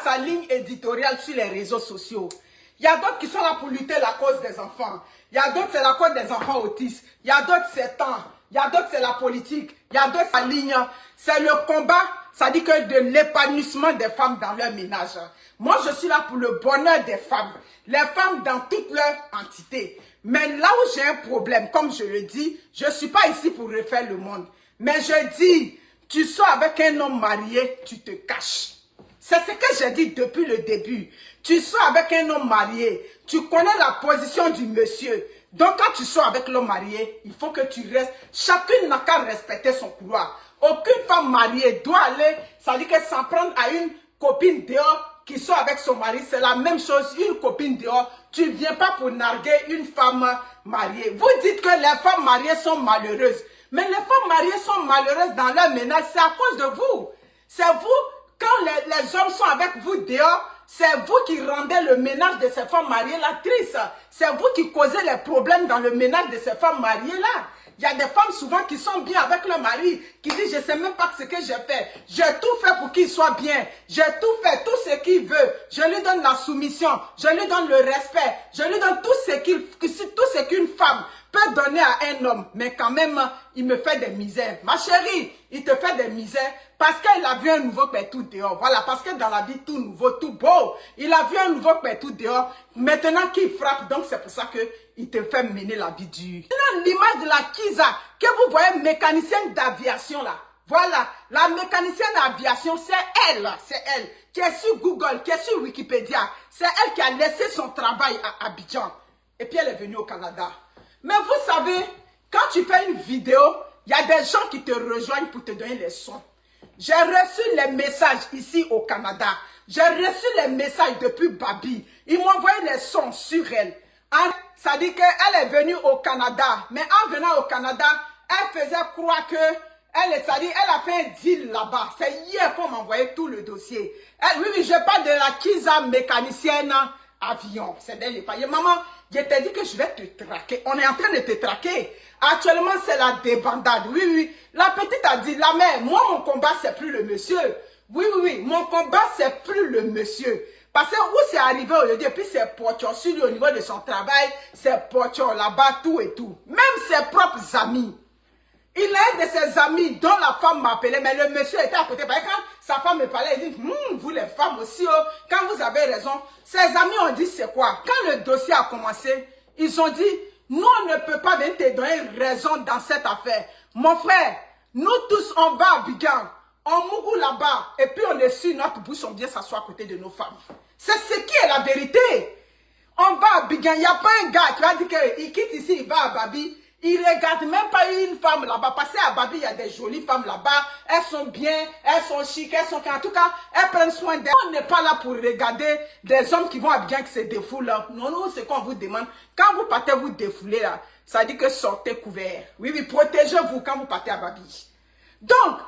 sa ligne éditoriale sur les réseaux sociaux. Il y a d'autres qui sont là pour lutter la cause des enfants. Il y a d'autres, c'est la cause des enfants autistes. Il y a d'autres, c'est temps. Il y a d'autres, c'est la politique. Il y a d'autres, c'est la ligne. C'est le combat, ça dit que de l'épanouissement des femmes dans leur ménage. Moi, je suis là pour le bonheur des femmes. Les femmes dans toute leur entité. Mais là où j'ai un problème, comme je le dis, je ne suis pas ici pour refaire le monde. Mais je dis, tu sors avec un homme marié, tu te caches. C'est ce que j'ai dit depuis le début. Tu sors avec un homme marié, tu connais la position du monsieur. Donc quand tu sors avec l'homme marié, il faut que tu restes. Chacune n'a qu'à respecter son couloir. Aucune femme mariée doit aller, ça dit que s'en prendre à une copine dehors qui sort avec son mari. C'est la même chose, une copine dehors. Tu ne viens pas pour narguer une femme mariée. Vous dites que les femmes mariées sont malheureuses. Mais les femmes mariées sont malheureuses dans leur ménage. C'est à cause de vous. C'est vous, quand les hommes sont avec vous dehors, c'est vous qui rendez le ménage de ces femmes mariées-là triste. C'est vous qui causez les problèmes dans le ménage de ces femmes mariées-là. Il y a des femmes souvent qui sont bien avec leur mari, qui disent, je ne sais même pas ce que j'ai fait. J'ai tout fait pour qu'il soit bien. J'ai tout fait, tout ce qu'il veut. Je lui donne la soumission, je lui donne le respect, je lui donne tout ce qu'une femme peut donner à un homme. Mais quand même, il me fait des misères. Ma chérie, il te fait des misères parce qu'il a vu un nouveau tout dehors. Voilà, parce que dans la vie, tout nouveau, tout beau. Il a vu un nouveau tout dehors. Maintenant qu'il frappe, donc c'est pour ça qu'il te fait mener la vie dure. L'image de la Kiza, que vous voyez, mécanicienne d'aviation là. Voilà, la mécanicienne d'aviation, c'est elle, qui est sur Google, qui est sur Wikipédia. C'est elle qui a laissé son travail à Abidjan. Et puis elle est venue au Canada. Mais vous savez, quand tu fais une vidéo, il y a des gens qui te rejoignent pour te donner les sons. J'ai reçu les messages ici au Canada. J'ai reçu les messages depuis Babi. Ils m'ont envoyé les sons sur elle. Ça dit qu'elle est venue au Canada. Mais en venant au Canada, elle faisait croire que elle a fait un deal là-bas. C'est hier qu'on m'a envoyé tout le dossier. Oui, je parle de la Kiza mécanicienne avion. C'est d'elle les papiers. Maman, je t'ai dit que je vais te traquer. On est en train de te traquer. Actuellement, c'est la débandade. Oui. La petite a dit, la mère, moi, mon combat, c'est plus le monsieur. Oui. Mon combat, c'est plus le monsieur. Parce que où c'est arrivé aujourd'hui, puis c'est Pocho sur lui au niveau de son travail, c'est Pocho là-bas, tout et tout. Même ses propres amis. Il a un de ses amis dont la femme m'appelait, mais le monsieur était à côté. Parce que quand sa femme me parlait, il dit, vous les femmes aussi, oh, quand vous avez raison. Ses amis ont dit, c'est quoi? Quand le dossier a commencé, ils ont dit, nous, on ne peut pas venir te donner raison dans cette affaire. Mon frère, nous tous, on va à Abidjan, on mourut là-bas, et puis on est sur notre bouche, on vient s'asseoir à côté de nos femmes. C'est ce qui est la vérité. On va à Abidjan, il n'y a pas un gars qui va dire qu'il quitte ici, il va à Babi. Il ne regarde même pas une femme là-bas. Parce qu'à Babi, il y a des jolies femmes là-bas. Elles sont bien, elles sont chic, elles sont... En tout cas, elles prennent soin d'elles. On n'est pas là pour regarder des hommes qui vont à Abidjan qui se défoulent là. Non, c'est qu'on vous demande. Quand vous partez vous défouler là, ça dit que sortez couvert. Oui, protégez-vous quand vous partez à Babi. Donc,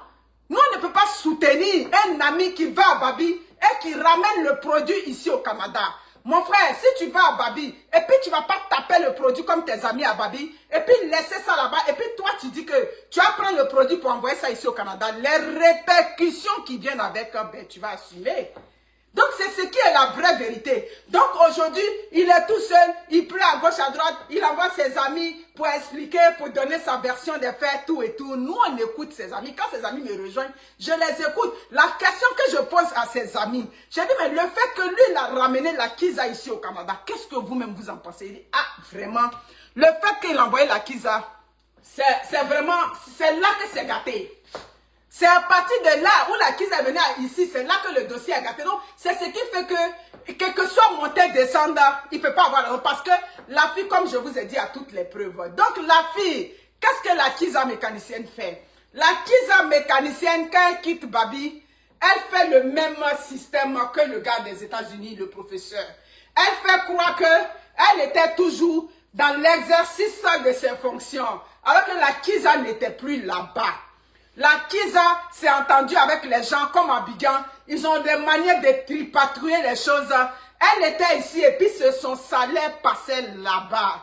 nous, on ne peut pas soutenir un ami qui va à Babi et qui ramène le produit ici au Canada. Mon frère, si tu vas à Babi, et puis tu ne vas pas taper le produit comme tes amis à Babi, et puis laisser ça là-bas, et puis toi tu dis que tu vas prendre le produit pour envoyer ça ici au Canada, les répercussions qui viennent avec, ben, tu vas assumer. Donc c'est ce qui est la vraie vérité. Donc aujourd'hui, il est tout seul, il pleut à gauche, à droite, il envoie ses amis pour expliquer, pour donner sa version des faits, tout et tout. Nous, on écoute ses amis. Quand ses amis me rejoignent, je les écoute. La question que je pose à ses amis, je dis, mais le fait que lui, il a ramené la Kiza ici au Canada, qu'est-ce que vous-même vous en pensez? Il dit, ah, vraiment, le fait qu'il a envoyé la Kiza, c'est vraiment, c'est là que c'est gâté. C'est à partir de là où la Kiza est venue ici, c'est là que le dossier a gâté. Donc, c'est ce qui fait que, quel que soit monter, descendre, il ne peut pas avoir. Parce que la fille, comme je vous ai dit, a toutes les preuves. Donc, la fille, qu'est-ce que la Kiza mécanicienne fait? La Kiza mécanicienne, quand elle quitte Babi, elle fait le même système que le gars des États-Unis, le professeur. Elle fait croire qu'elle était toujours dans l'exercice de ses fonctions, alors que la Kiza n'était plus là-bas. La Kiza s'est entendue avec les gens comme Abidjan. Ils ont des manières de tripatouiller les choses. Elle était ici et puis son salaire passait là-bas.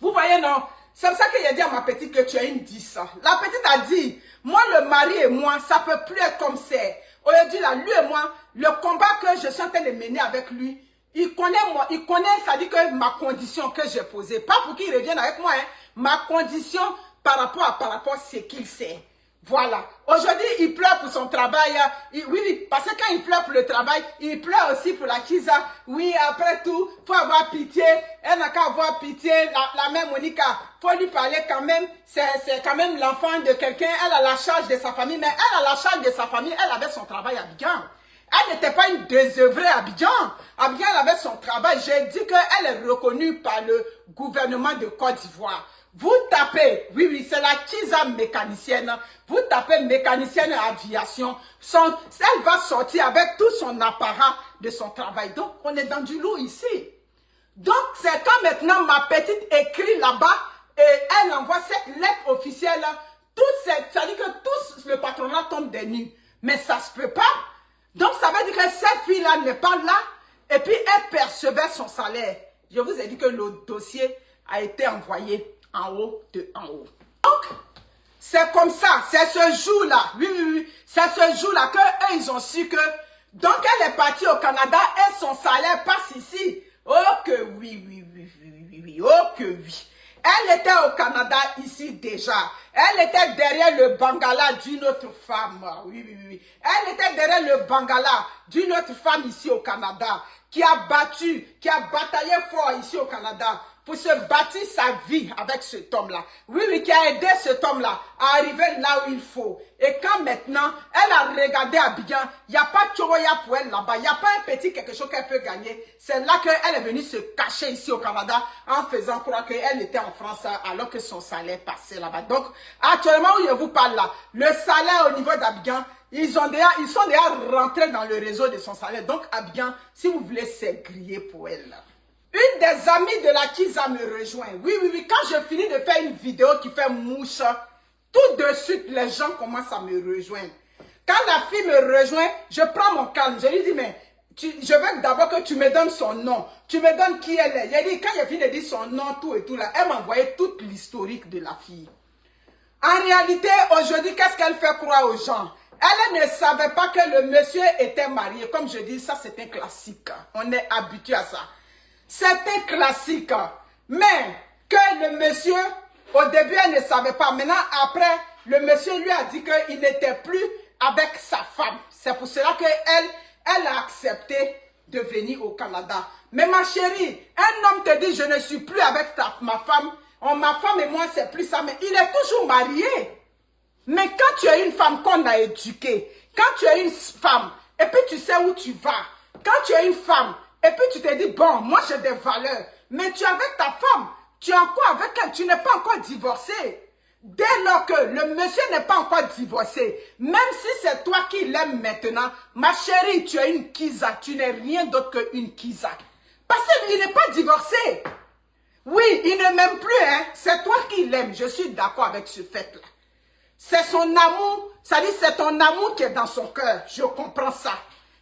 Vous voyez, non? C'est pour ça qu'il a dit à ma petite que tu es une 10. La petite a dit, moi le mari et moi, ça ne peut plus être comme c'est. Aujourd'hui, là, lui et moi, le combat que je suis en train de mener avec lui, il connaît moi, ça dit que ma condition que j'ai posée, pas pour qu'il revienne avec moi, hein, ma condition par rapport à ce qu'il sait. Voilà. Aujourd'hui, il pleure pour son travail. Oui, parce que quand il pleure pour le travail, il pleure aussi pour la Kiza. Oui, après tout, faut avoir pitié. Elle n'a qu'à avoir pitié. La mère Monica, faut lui parler quand même. C'est quand même l'enfant de quelqu'un. Elle a la charge de sa famille. Mais elle a la charge de sa famille. Elle avait son travail à Abidjan. Elle n'était pas une désœuvrée à Abidjan. Abidjan, elle avait son travail. J'ai dit qu'elle est reconnue par le gouvernement de Côte d'Ivoire. Vous tapez, oui, c'est la Kiza mécanicienne. Vous tapez mécanicienne aviation. Elle va sortir avec tout son apparat de son travail. Donc, on est dans du lourd ici. Donc, c'est quand maintenant ma petite écrit là-bas et elle envoie cette lettre officielle. Ça dit que tout le patronat tombe des nues. Mais ça se peut pas. Donc, ça veut dire que cette fille-là n'est pas là. Et puis, elle percevait son salaire. Je vous ai dit que le dossier a été envoyé en haut en haut. Donc, c'est comme ça, c'est ce jour-là, oui, c'est ce jour-là qu'eux, ils ont su que, donc elle est partie au Canada et son salaire passe ici. Oh que oui, oh que oui. Elle était au Canada ici déjà. Elle était derrière le bangala d'une autre femme. Oui. Elle était derrière le bangala d'une autre femme ici au Canada qui a bataillé fort ici au Canada pour se bâtir sa vie avec cet homme-là. Oui, qui a aidé cet homme-là à arriver là où il faut. Et quand maintenant, elle a regardé Abidjan, il n'y a pas de Tchoroya pour elle là-bas, il n'y a pas un petit quelque chose qu'elle peut gagner. C'est là qu'elle est venue se cacher ici au Canada en faisant croire qu'elle était en France alors que son salaire passait là-bas. Donc, actuellement où je vous parle là, le salaire au niveau d'Abidjan, ils sont déjà rentrés dans le réseau de son salaire. Donc, Abidjan, si vous voulez, c'est grillé pour elle là. Une des amies de la Kiza me rejoint. Oui. Quand je finis de faire une vidéo qui fait mouche, tout de suite, les gens commencent à me rejoindre. Quand la fille me rejoint, je prends mon calme. Je lui dis, mais je veux d'abord que tu me donnes son nom. Tu me donnes qui elle est. J'ai dit, quand j'ai fini de dire son nom, tout et tout là, elle m'a envoyé toute l'historique de la fille. En réalité, aujourd'hui, qu'est-ce qu'elle fait croire aux gens? Elle ne savait pas que le monsieur était marié. Comme je dis, ça c'est un classique. On est habitué à ça. C'est un classique. Mais que le monsieur, au début, elle ne savait pas. Maintenant, après, le monsieur lui a dit qu'il n'était plus avec sa femme. C'est pour cela qu'elle a accepté de venir au Canada. Mais ma chérie, un homme te dit, je ne suis plus avec ma femme. Ma femme et moi, c'est plus ça. Mais il est toujours marié. Mais quand tu es une femme qu'on a éduquée, quand tu es une femme, et puis tu sais où tu vas, quand tu es une femme, et puis tu te dis, bon, moi j'ai des valeurs, mais tu es avec ta femme, tu es encore avec elle, tu n'es pas encore divorcé. Dès lors que le monsieur n'est pas encore divorcé, même si c'est toi qui l'aimes maintenant, ma chérie, tu es une Kiza, tu n'es rien d'autre qu'une Kiza. Parce qu'il n'est pas divorcé. Oui, il ne m'aime plus, hein. C'est toi qui l'aimes, je suis d'accord avec ce fait-là. C'est son amour, ça dit c'est ton amour qui est dans son cœur, je comprends ça.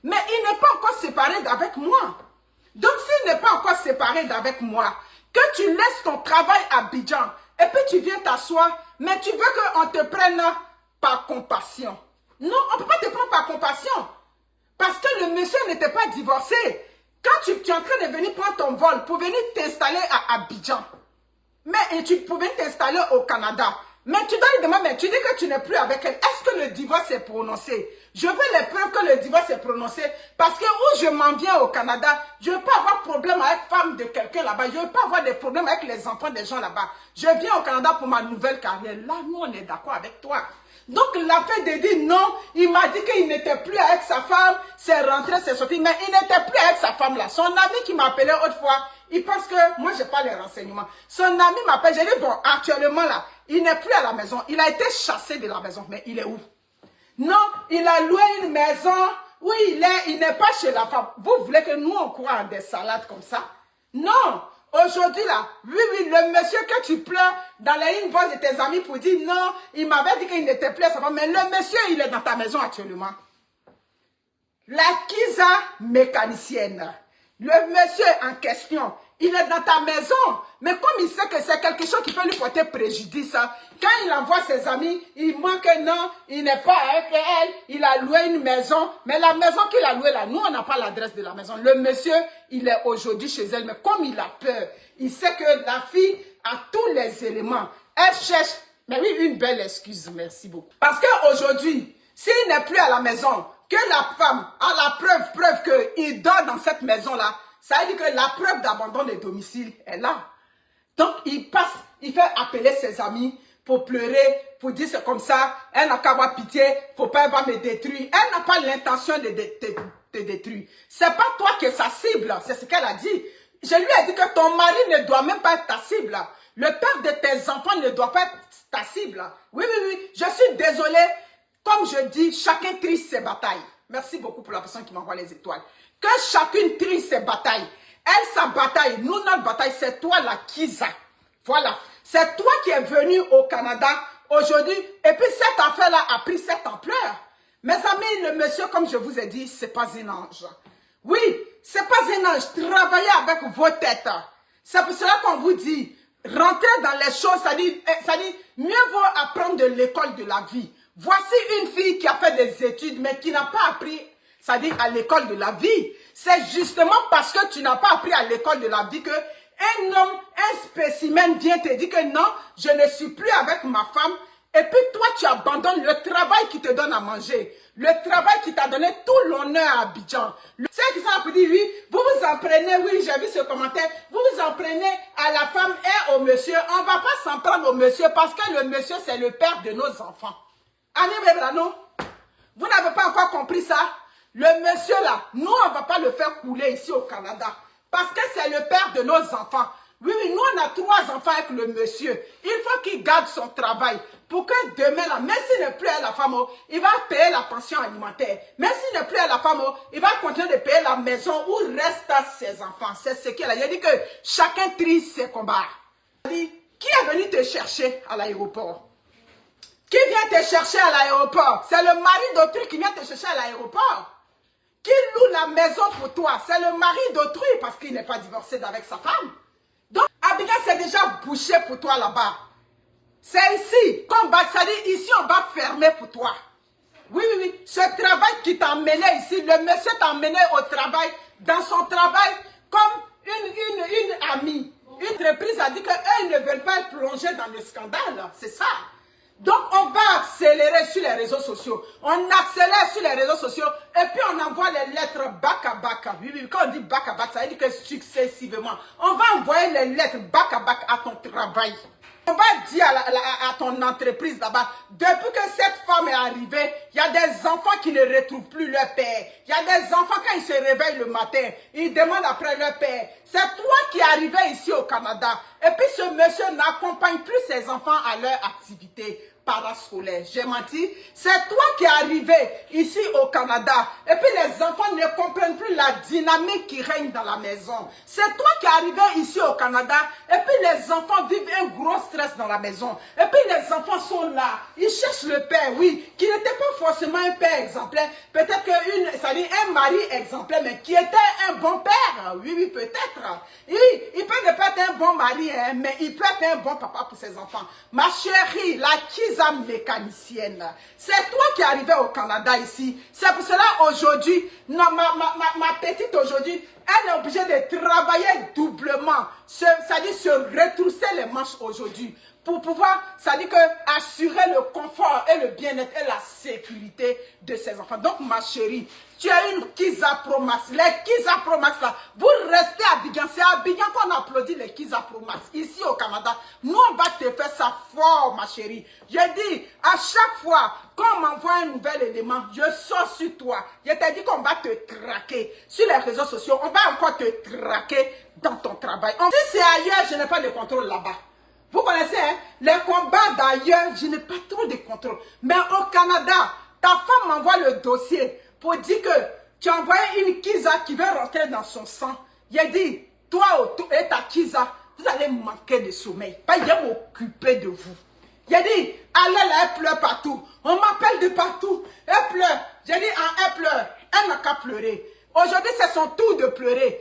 Mais il n'est pas encore séparé d'avec moi. Donc s'il n'est pas encore séparé d'avec moi, que tu laisses ton travail à Abidjan, et puis tu viens t'asseoir, mais tu veux qu'on te prenne par compassion. Non, on ne peut pas te prendre par compassion. Parce que le monsieur n'était pas divorcé. Quand tu es en train de venir prendre ton vol pour venir t'installer à Abidjan, mais tu peux venir t'installer au Canada, mais tu dois lui demander, mais tu dis que tu n'es plus avec elle. Est-ce que le divorce est prononcé? Je veux les preuves que le divorce est prononcé. Parce que où je m'en viens au Canada, je ne veux pas avoir de problème avec la femme de quelqu'un là-bas. Je ne veux pas avoir des problèmes avec les enfants des gens là-bas. Je viens au Canada pour ma nouvelle carrière. Là, nous, on est d'accord avec toi. Donc, la fait de dire non, il m'a dit qu'il n'était plus avec sa femme. C'est rentré, c'est sorti. Mais il n'était plus avec sa femme là. Son ami qui m'appelait autrefois, il pense que moi, je n'ai pas les renseignements. Son ami m'appelle, j'ai dit, bon, actuellement là, il n'est plus à la maison. Il a été chassé de la maison. Mais il est où? Non, il a loué une maison où il n'est pas chez la femme. Vous voulez que nous, on croit en des salades comme ça? Non. Aujourd'hui là, oui, le monsieur que tu pleures dans la inbox de tes amis pour dire non, il m'avait dit qu'il n'était plus à sa femme. Mais le monsieur, il est dans ta maison actuellement. La Kiza mécanicienne. Le monsieur en question, Il est dans ta maison. Mais comme il sait que c'est quelque chose qui peut lui porter préjudice, quand il envoie ses amis, il manque non, il n'est pas avec elle, il a loué une maison. Mais la maison qu'il a louée là, nous, on n'a pas l'adresse de la maison. Le monsieur, il est aujourd'hui chez elle. Mais comme il a peur, il sait que la fille a tous les éléments. Elle cherche, mais oui, une belle excuse, merci beaucoup. Parce qu'aujourd'hui, s'il n'est plus à la maison, que la femme a la preuve qu'il dort dans cette maison-là, ça veut dire que la preuve d'abandon de domicile est là. Donc, il passe, il fait appeler ses amis pour pleurer, pour dire c'est comme ça, elle n'a qu'à avoir pitié, faut pas, elle va me détruire. Elle n'a pas l'intention de te détruire. C'est pas toi qui es sa cible, c'est ce qu'elle a dit. Je lui ai dit que ton mari ne doit même pas être ta cible. Le père de tes enfants ne doit pas être ta cible. Oui, oui, oui, je suis désolée. Comme je dis, chacun trie ses batailles. Merci beaucoup pour la personne qui m'envoie les étoiles. Que chacune trie ses batailles. Elle, sa bataille, nous, notre bataille, c'est toi la Kiza. Voilà. C'est toi qui es venu au Canada aujourd'hui. Et puis cette affaire-là a pris cette ampleur. Mes amis, le monsieur, comme je vous ai dit, c'est pas un ange. Oui, c'est pas un ange. Travaillez avec vos têtes. C'est pour cela qu'on vous dit, rentrez dans les choses, ça dit mieux vaut apprendre de l'école de la vie. Voici une fille qui a fait des études, mais qui n'a pas appris, c'est-à-dire à l'école de la vie. C'est justement parce que tu n'as pas appris à l'école de la vie que un homme, un spécimen vient te dire que non, je ne suis plus avec ma femme. Et puis toi, tu abandonnes le travail qui te donne à manger. Le travail qui t'a donné tout l'honneur à Abidjan. Ceux qui sont dit, oui, vous vous en prenez, oui, j'ai vu ce commentaire, vous vous en prenez à la femme et au monsieur. On ne va pas s'en prendre au monsieur parce que le monsieur, c'est le père de nos enfants. Annie Bebrano, vous n'avez pas encore compris ça? Le monsieur là, nous on ne va pas le faire couler ici au Canada. Parce que c'est le père de nos enfants. Oui, oui, nous on a 3 enfants avec le monsieur. Il faut qu'il garde son travail. Pour que demain là, même s'il n'est plus à la femme, il va payer la pension alimentaire. Même s'il n'est plus à la femme, il va continuer de payer la maison où restent ses enfants. C'est ce qu'il a. Il a dit que chacun trie ses combats. Il a dit, qui est venu te chercher à l'aéroport? Qui vient te chercher à l'aéroport? C'est le mari d'autrui qui vient te chercher à l'aéroport. Qui loue la maison pour toi? C'est le mari d'autrui parce qu'il n'est pas divorcé avec sa femme. Donc, Abidjan, c'est déjà bouché pour toi là-bas. C'est ici qu'on va, c'est-à-dire ici, on va fermer pour toi. Oui, oui, oui. Ce travail qui t'a emmené ici, le monsieur t'a emmené au travail, dans son travail, comme une amie. Une entreprise a dit qu'eux ne veulent pas être plongés dans le scandale. C'est ça. Donc, on va accélérer sur les réseaux sociaux. On accélère sur les réseaux sociaux et puis on envoie les lettres back à back. Oui, oui, quand on dit back à back, ça veut dire que successivement. On va envoyer les lettres back à back à ton travail. On va dire à ton entreprise là-bas, depuis que cette femme est arrivée, il y a des enfants qui ne retrouvent plus leur père. Il y a des enfants, quand ils se réveillent le matin, ils demandent après leur père. C'est toi qui es arrivé ici au Canada. Et puis ce monsieur n'accompagne plus ses enfants à leur activité parascolaire. J'ai menti. C'est toi qui es arrivé ici au Canada. Et puis les enfants ne comprennent plus la dynamique qui règne dans la maison. C'est toi qui es arrivé ici au Canada. Et puis les enfants vivent un gros stress dans la maison. Et puis les enfants sont là. Ils cherchent le père, oui, qui n'était pas forcément un père exemplaire. Peut-être un mari exemplaire, mais qui était un bon père. Oui, oui, peut-être. Oui, il peut ne pas être un bon mari, hein, mais il peut être un bon papa pour ses enfants. Ma chérie, la Kiza mécanicienne, c'est toi qui es arrivée au Canada ici. C'est pour cela aujourd'hui, ma petite aujourd'hui, elle est obligée de travailler doublement. C'est-à-dire se retrousser les manches aujourd'hui. Pour pouvoir, c'est-à-dire que assurer le confort et le bien-être et la sécurité de ses enfants. Donc, ma chérie, tu as une Kiza Pro Max. Les Kiza Pro Max, là, vous restez à Abidjan. C'est à Abidjan qu'on applaudit les Kiza Pro Max. Ici au Canada, nous, on va te faire ça fort, ma chérie. Je dis, à chaque fois qu'on m'envoie un nouvel élément, je sors sur toi. Je t'ai dit qu'on va te traquer. Sur les réseaux sociaux, on va encore te traquer dans ton travail. Si c'est ailleurs, je n'ai pas de contrôle là-bas. Vous connaissez, hein? Les combats d'ailleurs, je n'ai pas trop de contrôle. Mais au Canada, ta femme m'envoie le dossier pour dire que tu as envoyé une Kiza qui veut rentrer dans son sang. Il dit, toi et ta Kiza, vous allez manquer de sommeil. Pas il va m'occuper de vous. Il dit, allez là, elle pleure partout. On m'appelle de partout. Elle pleure. J'ai dit, elle pleure. Elle n'a qu'à pleurer. Aujourd'hui, c'est son tour de pleurer.